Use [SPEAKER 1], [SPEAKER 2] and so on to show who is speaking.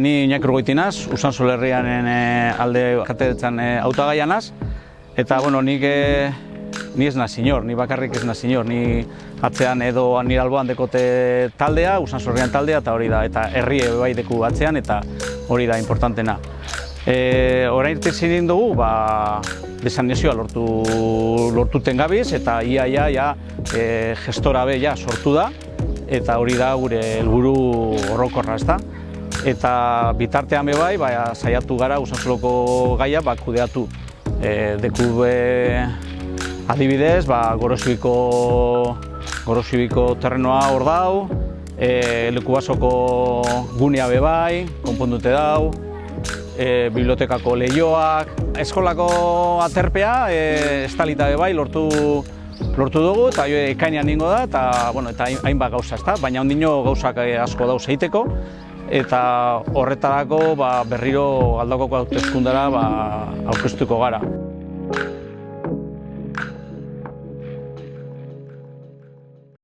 [SPEAKER 1] Ni Iñaki Urgoitinaz, Usanzol herrianen alde kateretzan hautagaianaz, eta nik ez naz inor, ni bakarrik ez naz inor, ni atzean edo nire alboan dekote taldea, Usanzol herrian taldea, eta hori da, eta herrie bai deku atzean, eta hori da importantena. Orain irtezik dugu, desanexioa lortuten gabiz, eta ia gestora be sortu da, eta hori da gure helburu orokorra, ezta? Eta bitartean bai, saiatu gara Usanzoloko gaia kudeatu. Deku adibidez, Gorosibiko terrenoa hor dau, Lekubasoko gunea bai, konpondute dau, bibliotekako lehioak, eskolako aterpea estalita bai lortu dugu, eta ekainean ningo da, eta hainbat gauza, ezta? Baina ondino gauzak asko dauz egiteko, eta horretarako berriro Aldakoko hauteskundera aurkeztuko gara.